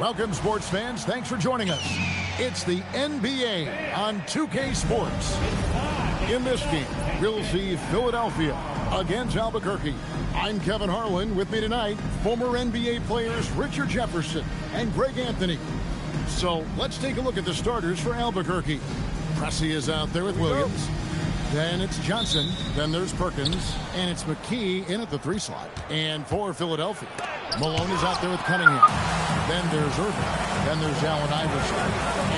Welcome, sports fans. Thanks for joining us. It's the NBA on 2K Sports. In this game, we'll see Philadelphia against Albuquerque. I'm Kevin Harlan. With me tonight, former NBA players Richard Jefferson and Greg Anthony. So let's take a look at the starters for Albuquerque. Pressey is out there with Williams. Then it's Johnson. Then there's Perkins. And it's McKee in at the 3 slot. And for Philadelphia, Malone is out there with Cunningham. Then there's Irving. Then there's Allen Iverson.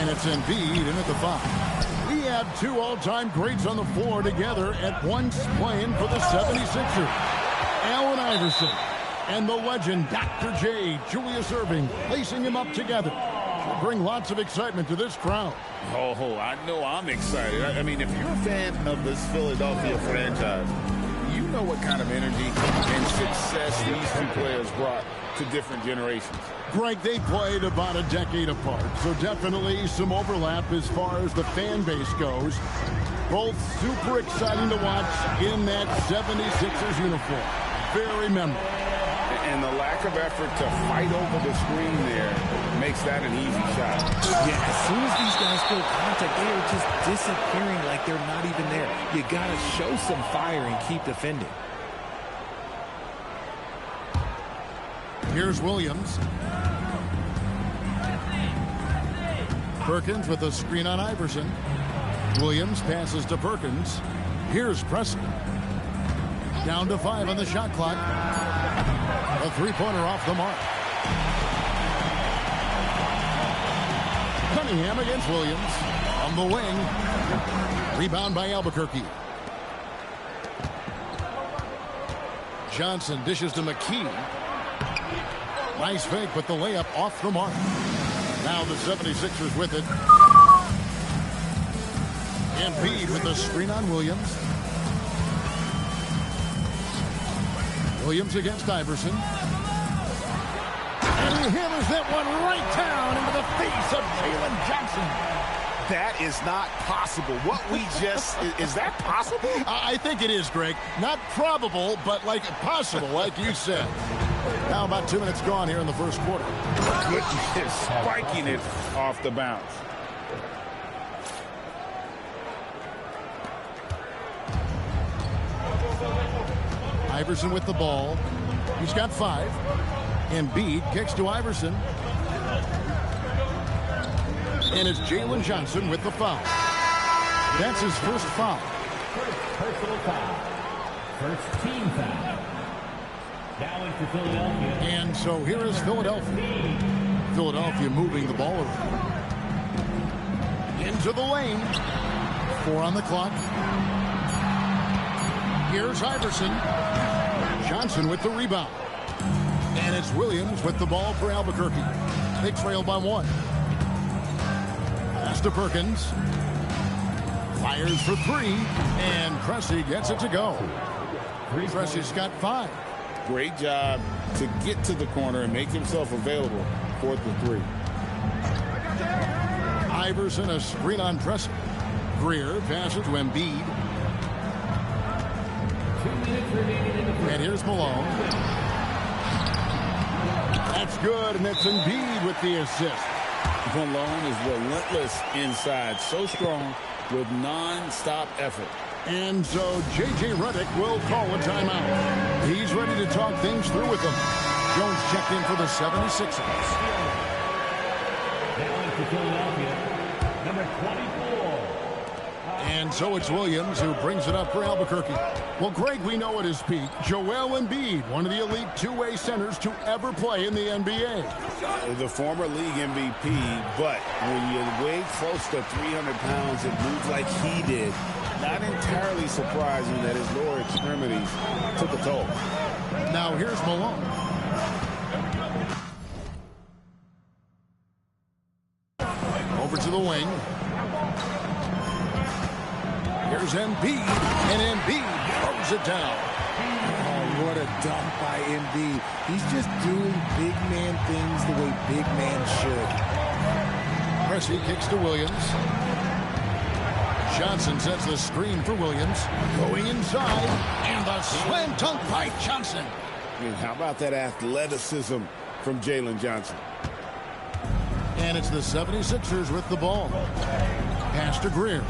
And it's Embiid in at the 5. We have 2 all-time greats on the floor together at once playing for the 76ers. Allen Iverson and the legend Dr. J, Julius Irving, placing him up together. Should bring lots of excitement to this crowd. Oh, I know I'm excited. I mean, if you're a fan of this Philadelphia franchise, you know what kind of energy and success these 2 players brought to different generations. Greg, they played about a decade apart, so definitely some overlap as far as the fan base goes. Both super exciting to watch in that 76ers uniform. Very memorable. And the lack of effort to fight over the screen there makes that an easy shot. Yeah, as soon as these guys feel contact, they are just disappearing like they're not even there. You got to show some fire and keep defending. Here's Williams. Perkins with a screen on Iverson. Williams passes to Perkins. Here's Pressey. Down to 5 on the shot clock. A 3-pointer off the mark. Cunningham against Williams. On the wing. Rebound by Albuquerque. Johnson dishes to McKee. Nice fake, but the layup off the mark. Now the 76ers with it. Embiid with the screen on Williams. Williams against Iverson. And he hammers that one right down into the face of Jalen Johnson. That is not possible. What we just... is that possible? I think it is, Greg. Not probable, but like possible, like you said. Now about 2 minutes gone here in the first quarter. Goodness, spiking it off the bounce. Iverson with the ball. He's got 5. Embiid kicks to Iverson. And it's Jalen Johnson with the foul. That's his first foul. First personal foul. First team foul. Fouling for Philadelphia. And so here is Philadelphia. Philadelphia moving the ball around. Into the lane. 4 on the clock. Here's Iverson. Johnson with the rebound. And it's Williams with the ball for Albuquerque. They trail by 1. Pass to Perkins. Fires for 3. And Pressey gets it to go. Pressey's got 5. Great job to get to the corner and make himself available for the 3. Iverson a screen on Pressey. Greer passes to Embiid. 2 minutes remaining in the first. And here's Malone. That's good, and it's Embiid with the assist. Malone is relentless inside, so strong with non-stop effort. And so J.J. Redick will call a timeout. He's ready to talk things through with them. Jones checked in for the 76ers. Fouling for Philadelphia, number 24. And so it's Williams who brings it up for Albuquerque. Well, Greg, we know at his peak, Joel Embiid, one of the elite 2-way centers to ever play in the NBA. The former league MVP, but when you weigh close to 300 pounds and move like he did, not entirely surprising that his lower extremities took a toll. Now here's Malone. Over to the wing. Here's Embiid, and Embiid throws it down. Oh, what a dunk by Embiid. He's just doing big man things the way big man should. Pressey kicks to Williams. Johnson sets the screen for Williams. Going inside, and the slam dunk by Johnson. And how about that athleticism from Jalen Johnson? And it's the 76ers with the ball. Pass to Greer.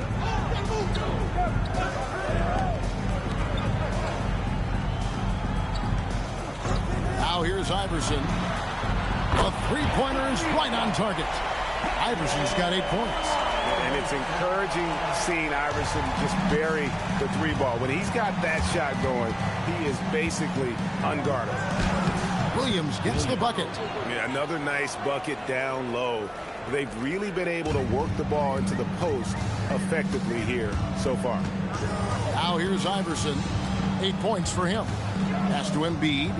Now here's Iverson. A three-pointer is right on target. Iverson's got 8 points. And it's encouraging seeing Iverson just bury the three ball. When he's got that shot going, he is basically unguardable. Williams gets the bucket. Yeah, another nice bucket down low. They've really been able to work the ball into the post effectively here so far. Now here's Iverson. 8 points for him. Pass to Embiid.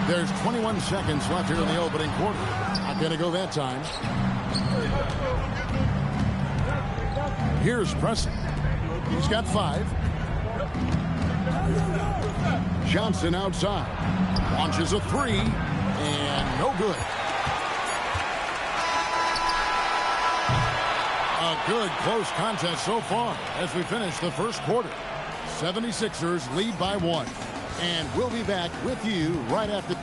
There's 21 seconds left here in the opening quarter. Not going to go that time. Here's Preston. He's got 5. Johnson outside. Launches a 3. And no good. A good close contest so far as we finish the first quarter. 76ers lead by 1. And we'll be back with you right after.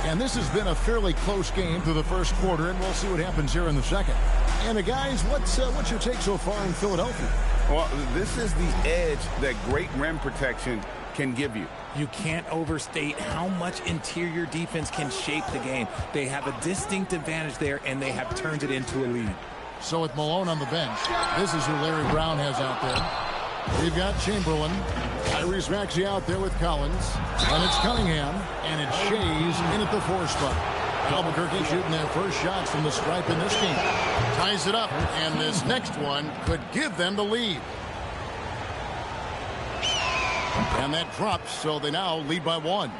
And this has been a fairly close game through the first quarter, and we'll see what happens here in the second. And guys, what's your take so far in Philadelphia? Well, this is the edge that great rim protection can give you. You can't overstate how much interior defense can shape the game. They have a distinct advantage there, and they have turned it into a lead. So with Malone on the bench, this is who Larry Brown has out there. We've got Chamberlain, Tyrese Maxey out there with Collins, and it's Cunningham, and it's Shays in at the 4 spot. Albuquerque shooting their first shots from the stripe in this game. Ties it up, and this next one could give them the lead. And that drops, so they now lead by 1.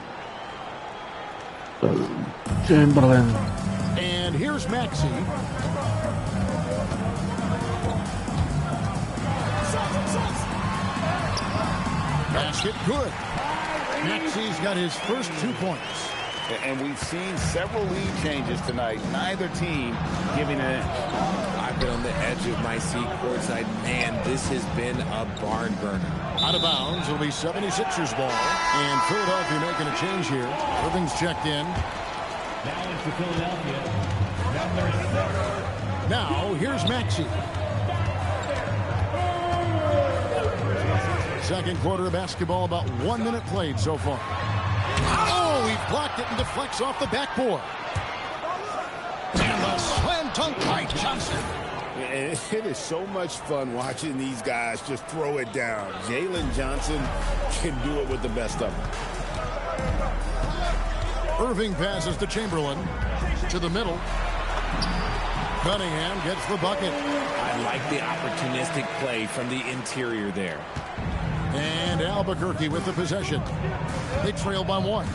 Chamberlain. And here's Maxey. Basket good. Maxey's got his first 2 points. And we've seen several lead changes tonight. Neither team giving an inch. I've been on the edge of my seat courtside. Man, this has been a barn burner. Out of bounds, it'll be 76ers ball. And Philadelphia making a change here. Irving's checked in. Now it's for Philadelphia. Number 6. Now, here's Maxey. Second quarter of basketball, about 1 minute played so far. Oh, he blocked it and deflects off the backboard. And the slam dunk by Johnson. And it is so much fun watching these guys just throw it down. Jalen Johnson can do it with the best of them. Irving passes to Chamberlain. To the middle. Cunningham gets the bucket. I like the opportunistic play from the interior there. And Albuquerque with the possession. They trail by 1.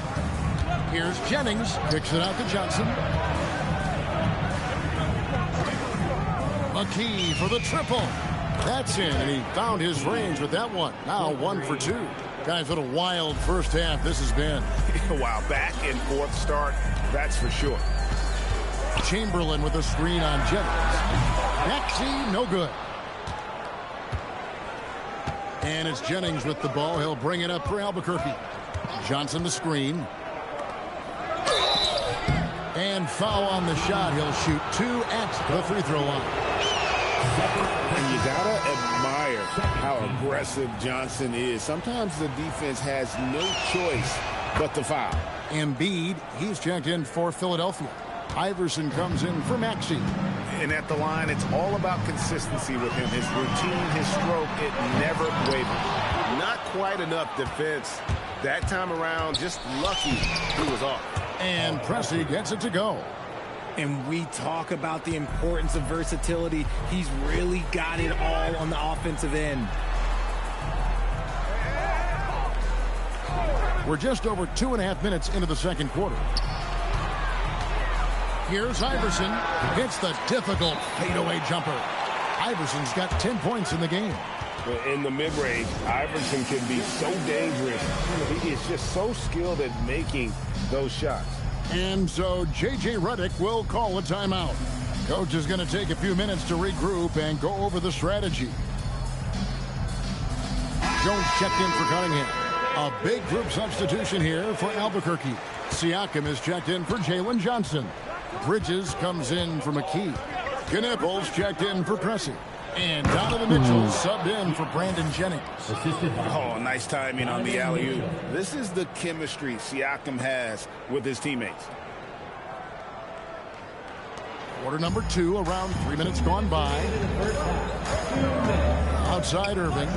Here's Jennings. Kicks it out to Johnson. McKee for the triple. That's in, and he found his range with that one. Now 1 for 2. Guys, what a wild first half this has been. Wow, back and forth start, that's for sure. Chamberlain with a screen on Jennings. Maxey, no good. And it's Jennings with the ball. He'll bring it up for Albuquerque. Johnson the screen. And foul on the shot. He'll shoot 2 at the free throw line. And you gotta admire how aggressive Johnson is. Sometimes the defense has no choice but to foul. Embiid, he's checked in for Philadelphia. Iverson comes in for Maxey. And at the line, it's all about consistency with him. His routine, his stroke, it never wavers. Not quite enough defense that time around. Just lucky he was off. And Pressey gets it to go. And we talk about the importance of versatility. He's really got it all on the offensive end. We're just over 2.5 minutes into the second quarter. Here's Iverson. Hits the difficult fadeaway jumper. Iverson's got 10 points in the game. In the mid-range, Iverson can be so dangerous. He is just so skilled at making those shots. And so J.J. Redick will call a timeout. Coach is going to take a few minutes to regroup and go over the strategy. Jones checked in for Cunningham. A big group substitution here for Albuquerque. Siakam is checked in for Jalen Johnson. Bridges comes in for McKee. Knipples checked in for Pressey. And Donovan Mitchell subbed in for Brandon Jennings. Oh, nice timing on the alley-oop. This is the chemistry Siakam has with his teammates. Quarter number 2, around 3 minutes gone by. Outside Irving.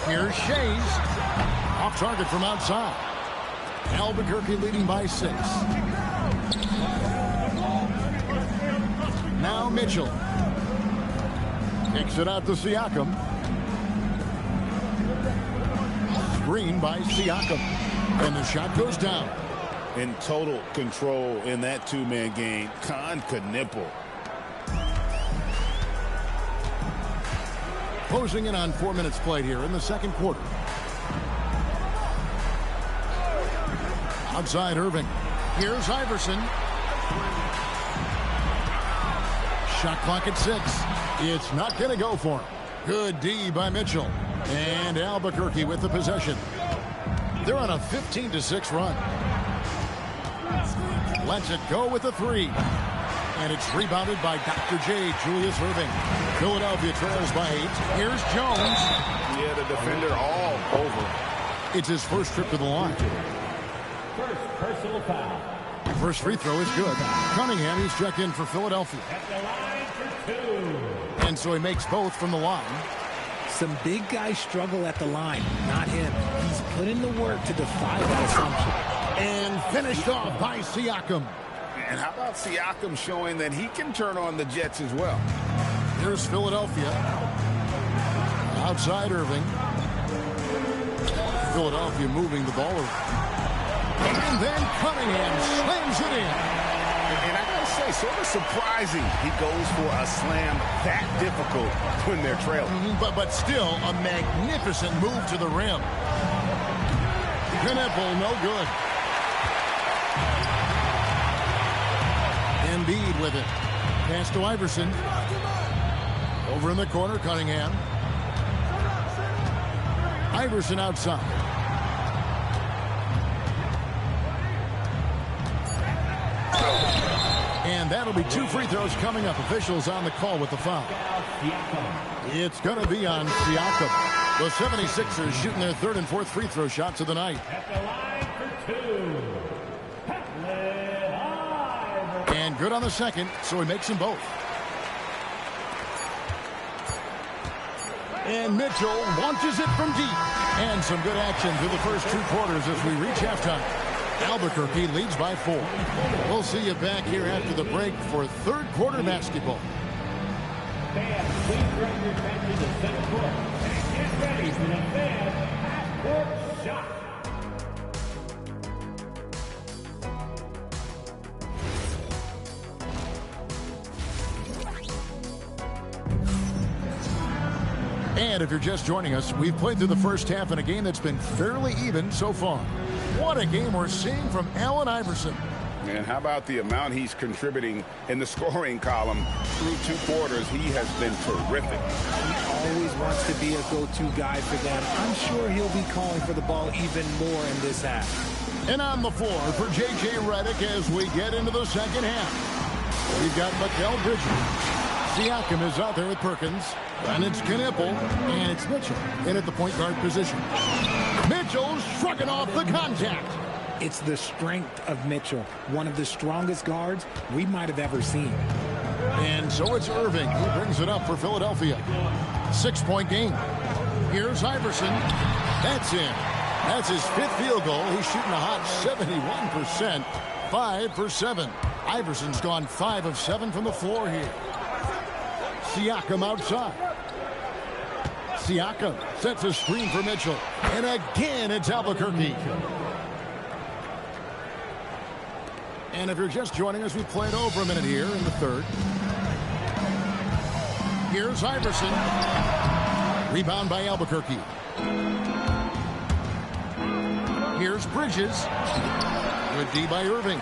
Here's Shays. Off target from outside. Albuquerque leading by 6. Now Mitchell. Kicks it out to Siakam. Screen by Siakam. And the shot goes down. In total control in that two-man game. Con could nipple. Closing in on 4 minutes played here in the second quarter. Outside Irving. Here's Iverson. Shot clock at 6. It's not going to go for him. Good D by Mitchell. And Albuquerque with the possession. They're on a 15-6 run. Lets it go with a 3. And it's rebounded by Dr. J, Julius Irving. Philadelphia trails by 8. Here's Jones. Yeah, the defender all over. It's his first trip to the line. First personal foul. First free throw is good. Cunningham, he's checked in for Philadelphia. At the line for 2. And so he makes both from the line. Some big guys struggle at the line, not him. He's put in the work to defy that assumption. And finished off by Siakam. And how about Siakam showing that he can turn on the Jets as well? Here's Philadelphia. Outside Irving. Philadelphia moving the ball over. And then Cunningham slams it in. And I gotta say, sort of surprising he goes for a slam that difficult when they're trailing. But still a magnificent move to the rim. Knipple, no good. Embiid with it. Pass to Iverson. Over in the corner, Cunningham. Iverson outside. And that'll be 2 free throws coming up. Officials on the call with the foul. It's going to be on Siakam. The 76ers shooting their 3rd and 4th free throw shots of the night. At the line for 2. And good on the second, so he makes them both. And Mitchell launches it from deep. And some good action through the first 2 quarters as we reach halftime. Albuquerque leads by 4. We'll see you back here after the break for 3rd quarter basketball. Fans, please bring your attention to center court and get ready for the fan half-court shot. And if you're just joining us, we've played through the first half in a game that's been fairly even so far. What a game we're seeing from Allen Iverson. And how about the amount he's contributing in the scoring column through 2 quarters? He has been terrific. He always wants to be a go-to guy for them. I'm sure he'll be calling for the ball even more in this half. And on the floor for J.J. Redick as we get into the second half. We've got Mikal Bridges. Siakam is out there with Perkins. And it's Knipple. And it's Mitchell in at the point guard position. Mitchell's shrugging off the contact. It's the strength of Mitchell, one of the strongest guards we might have ever seen. And so it's Irving who brings it up for Philadelphia. 6-point game. Here's Iverson. That's in. That's his 5th field goal. He's shooting a hot 71%. 5 for 7. Iverson's gone 5 of 7 from the floor here. Siakam outside. Siakam sets a screen for Mitchell. And again, it's Albuquerque. And if you're just joining us, we've played over a minute here in the 3rd. Here's Iverson. Rebound by Albuquerque. Here's Bridges. Good D by Irving.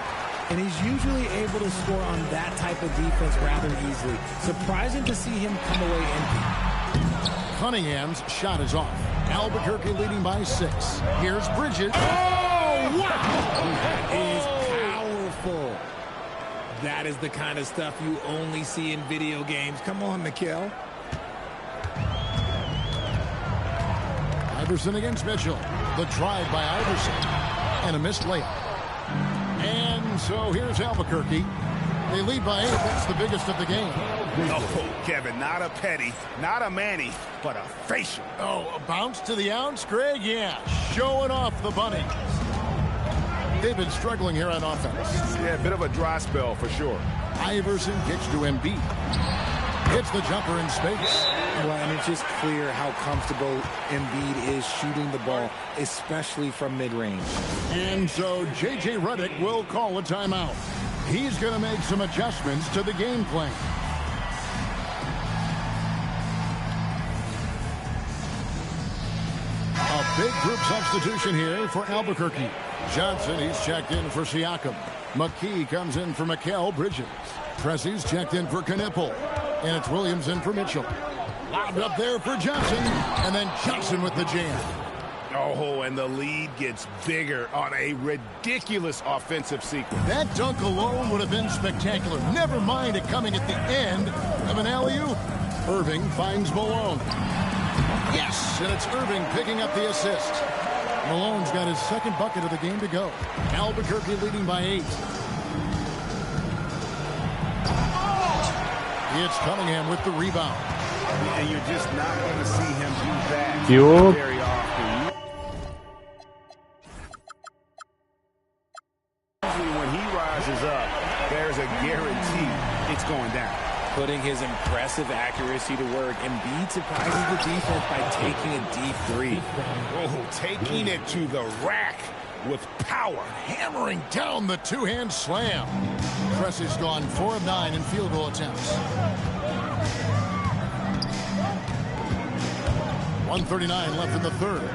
And he's usually able to score on that type of defense rather easily. Surprising to see him come away empty. Cunningham's shot is off. Albuquerque leading by 6. Here's Bridges. Oh, wow! That is powerful. That is the kind of stuff you only see in video games. Come on, Mikhail. Iverson against Mitchell. The drive by Iverson. And a missed layup. And so here's Albuquerque. They lead by 8. That's the biggest of the game. Oh, Kevin, not a petty, not a Manny, but a facial. Oh, a bounce to the ounce, Greg? Yeah, showing off the bunny. They've been struggling here on offense. Yeah, a bit of a dry spell for sure. Iverson kicks to Embiid. Hits the jumper in space. Well, and it's just clear how comfortable Embiid is shooting the ball, especially from mid-range. And so J.J. Redick will call a timeout. He's going to make some adjustments to the game plan. A big group substitution here for Albuquerque. Johnson, he's checked in for Siakam. McKee comes in for Mikal Bridges. Pressey's checked in for Knipple. And it's Williams in for Mitchell. Lobbed up there for Johnson. And then Johnson with the jam. Oh, and the lead gets bigger on a ridiculous offensive sequence. That dunk alone would have been spectacular. Never mind it coming at the end of an alley-oop. Irving finds Malone. Yes, and it's Irving picking up the assist. Malone's got his second bucket of the game to go. Albuquerque leading by 8. It's Cunningham with the rebound. And you're just not going to see him do that very often. Usually when he rises up, there's a guarantee it's going down. Putting his impressive accuracy to work, Embiid surprises the defense by taking a deep 3. Oh, taking it to the rack with power. Hammering down the two-hand slam. Pressey's gone 4 of 9 in field goal attempts. 1:39 left in the third.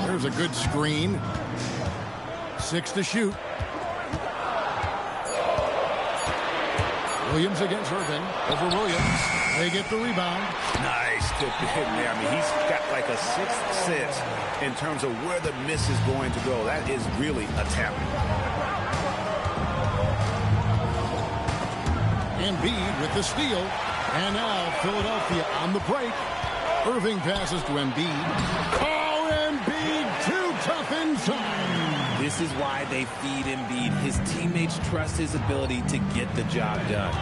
There's a good screen. 6 to shoot. Williams against Irving. Over Williams. They get the rebound. Nice tip hit there. I mean, he's got like a sixth sense in terms of where the miss is going to go. That is really a talent. Embiid with the steal. And now Philadelphia on the break. Irving passes to Embiid. Oh, Embiid too tough inside. This is why they feed Embiid. His teammates trust his ability to get the job done.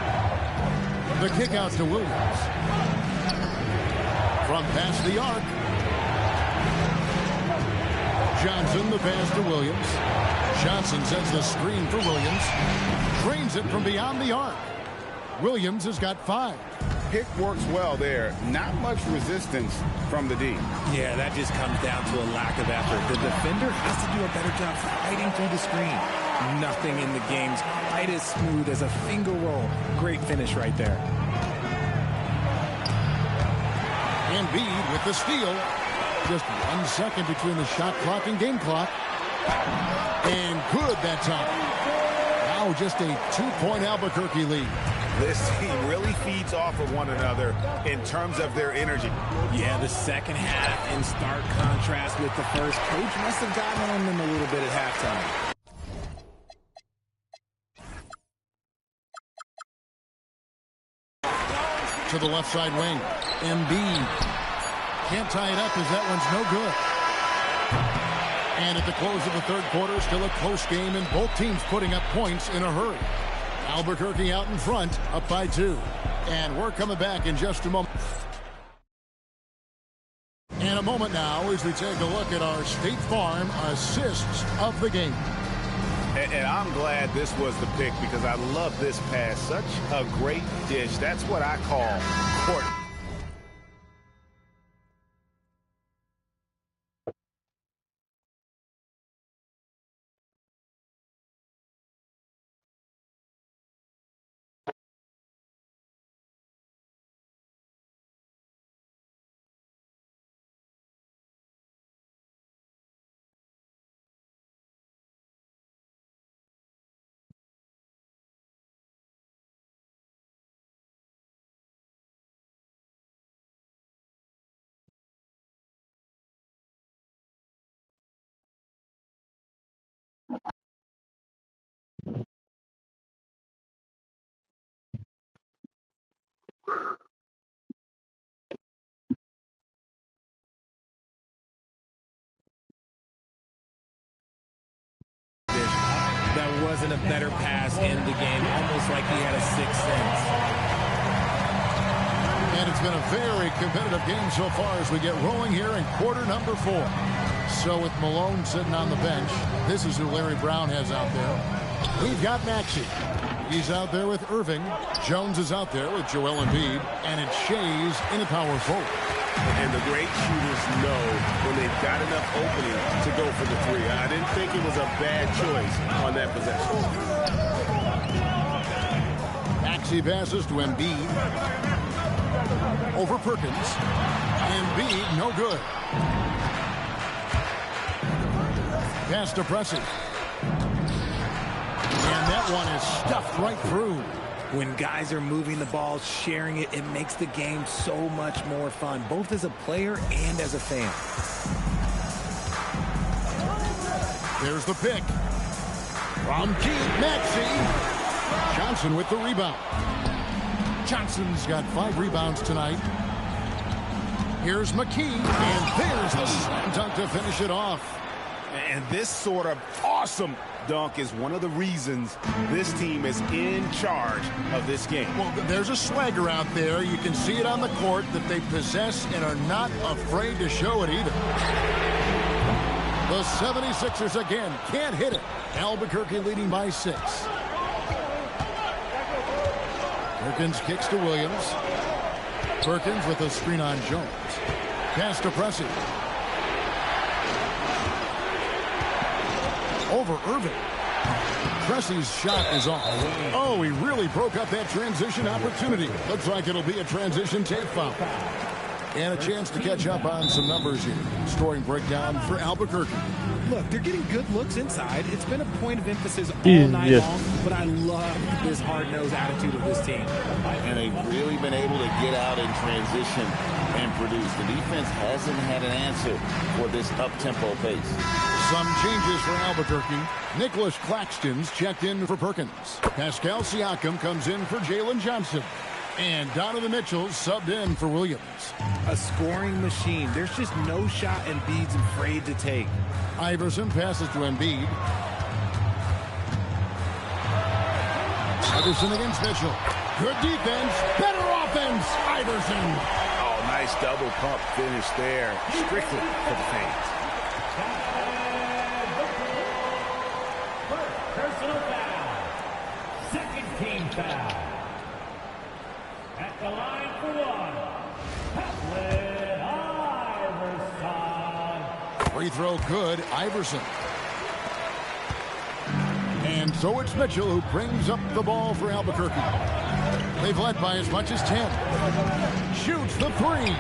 The kick out to Williams. From past the arc. Johnson, the pass to Williams. Johnson sends the screen for Williams. Drains it from beyond the arc. Williams has got 5. Pick works well there. Not much resistance from the D. Yeah, that just comes down to a lack of effort. The defender has to do a better job fighting through the screen. Nothing in the game's quite as smooth as a finger roll. Great finish right there. Embiid with the steal. Just 1 second between the shot clock and game clock. And good that time. Now just a 2-point Albuquerque lead. This team really feeds off of one another in terms of their energy. Yeah, the second half in stark contrast with the first. Coach must have gotten on them a little bit at halftime. To the left side wing. Embiid. Can't tie it up as that one's no good. And at the close of the third quarter, still a close game and both teams putting up points in a hurry. Albuquerque out in front, up by 2. And we're coming back in just a moment. In a moment now as we take a look at our State Farm assists of the game. And I'm glad this was the pick because I love this pass. Such a great dish. That's what I call court wasn't a better pass in the game, almost like he had a sixth sense. And it's been a very competitive game so far as we get rolling here in quarter number 4. So with Malone sitting on the bench, this is who Larry Brown has out there. We've got Maxey. He's out there with Irving. Jones is out there with Joel Embiid. And it's Shea's in a power forward. And the great shooters know when they've got enough opening to go for the three. I didn't think it was a bad choice on that possession. Maxey passes to Embiid. Over Perkins. Embiid, no good. Pass to Pressey. And that one is stuffed right through. When guys are moving the ball, sharing it, it makes the game so much more fun, both as a player and as a fan. There's the pick. From deep, Maxey. Johnson with the rebound. Johnson's got 5 rebounds tonight. Here's McKee, and there's the slam dunk to finish it off. And this sort of awesome dunk is one of the reasons this team is in charge of this game. Well, there's a swagger out there. You can see it on the court that they possess and are not afraid to show it either. The 76ers again can't hit it. Albuquerque leading by 6. Perkins kicks to Williams. Perkins with a screen on Jones. Pass to Pressey. Over Irving. Pressey's shot is off. Oh, he really broke up that transition opportunity. Looks like it'll be a transition tape foul. And a chance to catch up on some numbers here. Scoring breakdown for Albuquerque. Look, they're getting good looks inside. It's been a point of emphasis all night long, but I love this hard-nosed attitude of this team. And they've really been able to get out in transition and produce. The defense hasn't had an answer for this up-tempo pace. Some changes for Albuquerque. Nicholas Claxton's checked in for Perkins. Pascal Siakam comes in for Jalen Johnson. And Donovan Mitchell subbed in for Williams. A scoring machine. There's just no shot Embiid's afraid to take. Iverson passes to Embiid. Iverson against Mitchell. Good defense. Better offense. Iverson. Oh, nice double pump finish there. Strictly for the fans. Personal foul. Second team foul. At the line for one. Patrick Iverson. Free throw good. Iverson. And so it's Mitchell who brings up the ball for Albuquerque. They've led by as much as 10. Shoots the 3.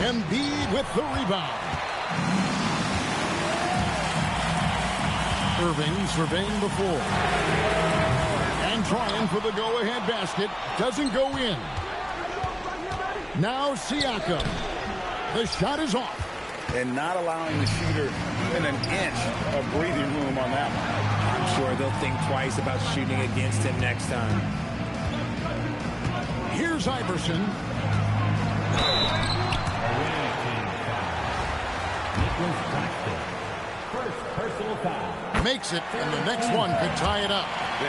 Embiid with the rebound. Irving surveying the floor. And trying for the go-ahead basket. Doesn't go in. Now Siakam. The shot is off. And not allowing the shooter even an inch of breathing room on that one. I'm sure they'll think twice about shooting against him next time. Here's Iverson. Nicholas Claxton. First personal foul. Makes it, and the next one could tie it up.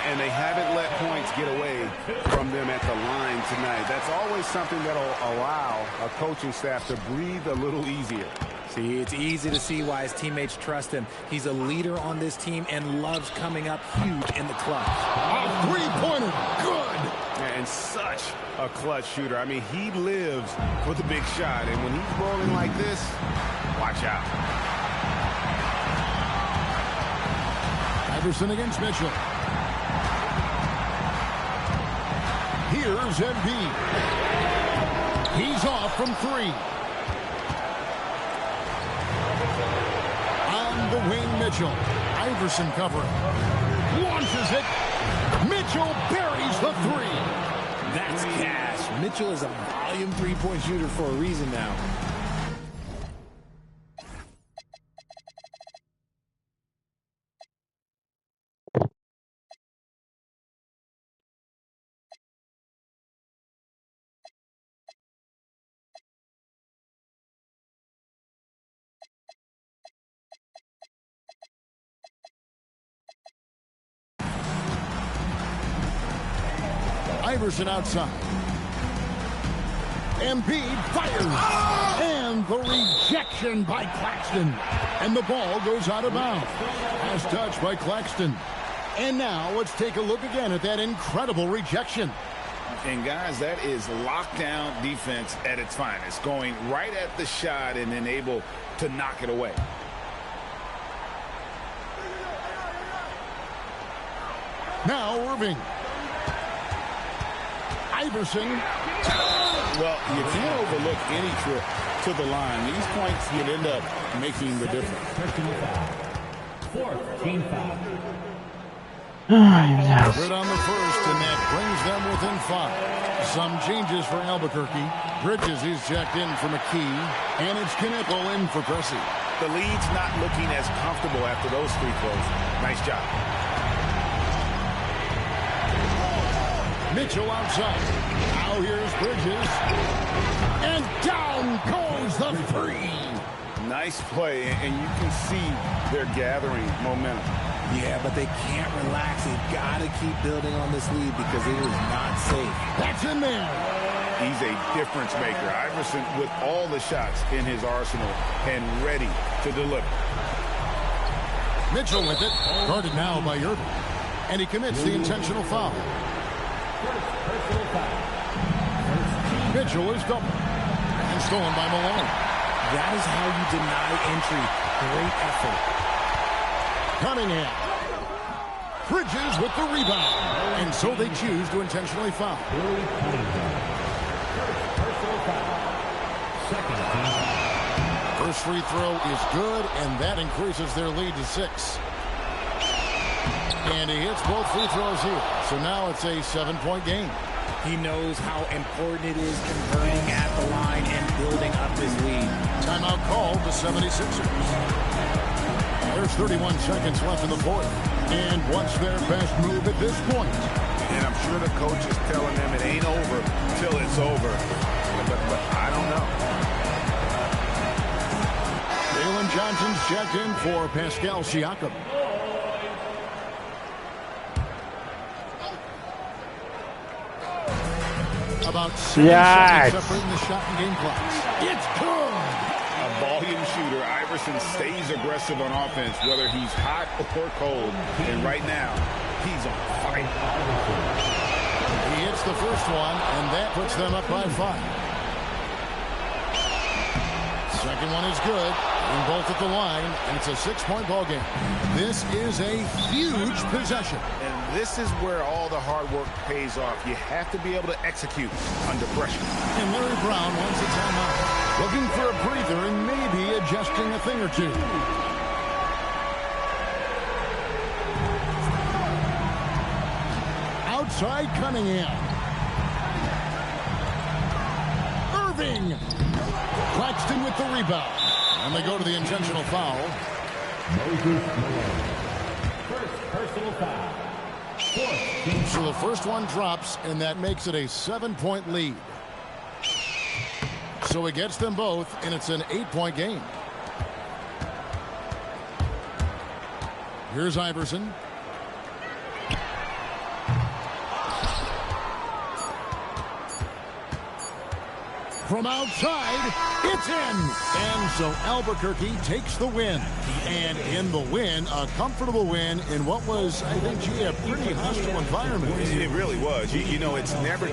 And they haven't let points get away from them at the line tonight. That's always something that'll allow a coaching staff to breathe a little easier. See, it's easy to see why his teammates trust him. He's a leader on this team and loves coming up huge in the clutch. A three-pointer. Good. And such a clutch shooter. I mean, he lives for the big shot. And when he's rolling like this, watch out. Iverson against Mitchell. Here's Embiid. He's off from 3. On the wing, Mitchell. Iverson covering. Launches it. Mitchell buries the 3. That's cash. Mitchell is a volume three-point shooter for a reason now. Iverson outside. Embiid fires. And the rejection by Claxton. And the ball goes out of bounds. Pass touch by Claxton. And now let's take a look again at that incredible rejection. And guys, that is lockdown defense at its finest. Going right at the shot and then able to knock it away. Now Irving. Iverson. Well, you can't overlook any trip to the line. These points could end up making the difference. Fourth team foul. Good on the first, and that brings them within 5. Some changes for Albuquerque. Bridges is checked in for McKee, and it's Knipple in for Pressey. The lead's not looking as comfortable after those free throws. Nice job. Mitchell outside. Now here's Bridges. And down goes the three. Nice play, and you can see they're gathering momentum. Yeah, but they can't relax. They've got to keep building on this lead because it is not safe. That's in there. He's a difference maker. Iverson with all the shots in his arsenal and ready to deliver. Mitchell with it. Guarded now by Irving. And he commits the intentional foul. Mitchell is doubled. And stolen by Malone. That is how you deny entry. Great effort. Cunningham. Bridges with the rebound. And so they choose to intentionally foul. First free throw is good, and that increases their lead to 6. And he hits both free throws here. So now it's a 7-point game. He knows how important it is converting at the line and building up his lead. Timeout called the 76ers. There's 31 seconds left in the fourth. And what's their best move at this point? And I'm sure the coach is telling them it ain't over till it's over. But I don't know. Jalen Johnson's checked in for Pascal Siakam. About 7 seconds separating the shot and game clocks. It's good. A volume shooter. Iverson stays aggressive on offense, whether he's hot or cold. And right now, he's on fire. He hits the first one, and that puts them up by 5. Second one is good. And both at the line, and it's a 6-point ball game. This is a huge possession. And this is where all the hard work pays off. You have to be able to execute under pressure. And Larry Brown wants a timeout. Looking for a breather and maybe adjusting a thing or two. Outside Cunningham. Irving. Claxton with the rebound. And they go to the intentional foul. First personal foul. So the first one drops, and that makes it a 7-point lead. So it gets them both, and it's an 8-point game. Here's Iverson. From outside, it's in. And so Albuquerque takes the win. And in the win, a comfortable win in what was, I think, a pretty hostile environment. It really was. You know, it's never